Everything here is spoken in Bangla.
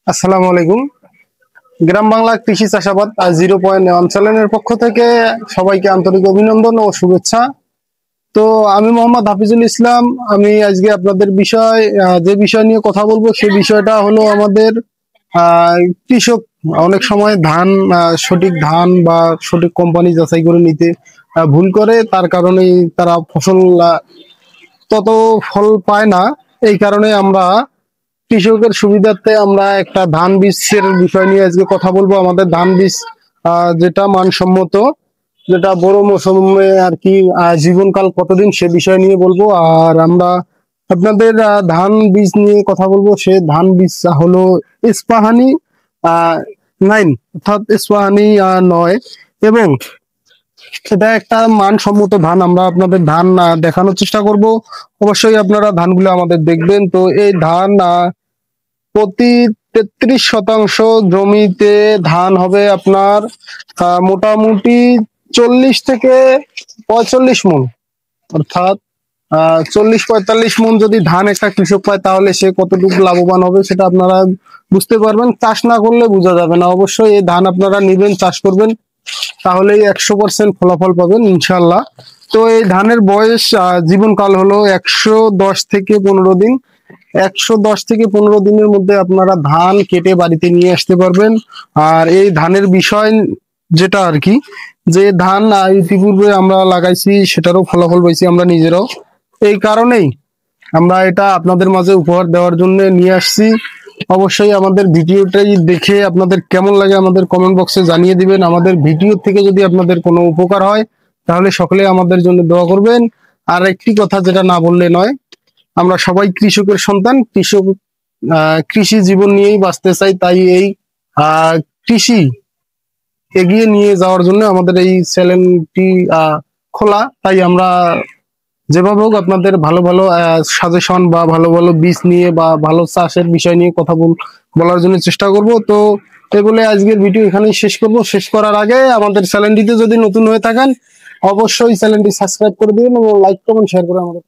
আসসালামু আলাইকুম। গ্রাম বাংলা কৃষি চাষাবাদ 0.1 চ্যানেলের পক্ষ থেকে সবাইকে আন্তরিক অভিনন্দন ও শুভেচ্ছা। তো আমি মোহাম্মদ হাফিজুল ইসলাম। আমি আজকে আপনাদের যে বিষয় নিয়ে কথা বলবো সে বিষয়টা হলো আমাদের আহ, কৃষক অনেক সময় সঠিক ধান বা সঠিক কোম্পানি যাচাই করে নিতে ভুল করে, তার কারণেই তারা ফসল তত ফল পায় না। এই কারণে আমরা কৃষকের সুবিধার্থে আমরা একটা ধান বীজের বিষয় নিয়ে আজকে কথা বলবো। আমাদের ধান বীজ যেটা মানসম্মত, যেটা বড় মৌসুমে আর কি জীবনকাল কতদিন সে বিষয় নিয়ে বলবো। আর আমরা আপনাদের ধান বীজ নিয়ে কথা বলবো। সে ধান বীজ হলো ইস্পাহানি 9, অর্থাৎ ইস্পাহানি 9। এবং এটা একটা মানসম্মত ধান। আমরা আপনাদের ধান দেখানোর চেষ্টা করব। অবশ্যই আপনারা ধানগুলো আমাদের দেখবেন। তো এই ধান প্রতি 33% জমিতে ধান হবে আপনার মোটামুটি 40 থেকে 45 মণ। অর্থাৎ 40-45 মণ যদি ধান একটা কৃষক পায় তাহলে সে কতটুকু লাভবান হবে সেটা আপনারা বুঝতে পারবেন। চাষ না করলে বোঝা যাবে না। অবশ্যই এই ধান আপনারা নিবেন, চাষ করবেন, তাহলেই 100% ফলাফল পাবেন ইনশাল্লাহ। তো এই ধানের বয়স জীবনকাল হলো 110 থেকে 15 দিন। 110 থেকে 15 দিনের মধ্যে আপনারা ধান কেটে বাড়িতে নিয়ে আসতে পারবেন। আর এই ধানের বিষয় যেটা আর কি, যে ধান ইতিপূর্বে আমরা লাগাইছি সেটারও ফলাফল পাইছি আমরা নিজেরাও। এই কারণেই আমরা এটা আপনাদের মাঝে উপহার দেওয়ার জন্য নিয়ে আসছি। অবশ্যই আমাদের ভিডিওটাই দেখে আপনাদের কেমন লাগে আমাদের কমেন্ট বক্সে জানিয়ে দিবেন। আমাদের ভিডিও থেকে যদি আপনাদের কোনো উপকার হয় তাহলে সকলে আমাদের জন্য দোয়া করবেন। আর একটি কথা যেটা না বললে নয়, আমরা সবাই কৃষকের সন্তান। কৃষি জীবন নিয়েই বাঁচতে চাই। তাই এই আহ কৃষি এগিয়ে নিয়ে যাওয়ার জন্য আমাদের এই চ্যানেলটি খোলা। তাই আমরা যেভাবে হোক আপনাদের ভালো ভালো সাজেশন বা ভালো ভালো বীজ নিয়ে বা ভালো চাষের বিষয় নিয়ে কথা বলার জন্য চেষ্টা করব। তো এই বলে আজকের ভিডিও এখানেই শেষ করব। শেষ করার আগে আমাদের চ্যানেলটিতে যদি নতুন হয়ে থাকেন অবশ্যই চ্যানেলটি সাবস্ক্রাইব করে দিবেন এবং লাইক কমেন্ট শেয়ার করে আমাদের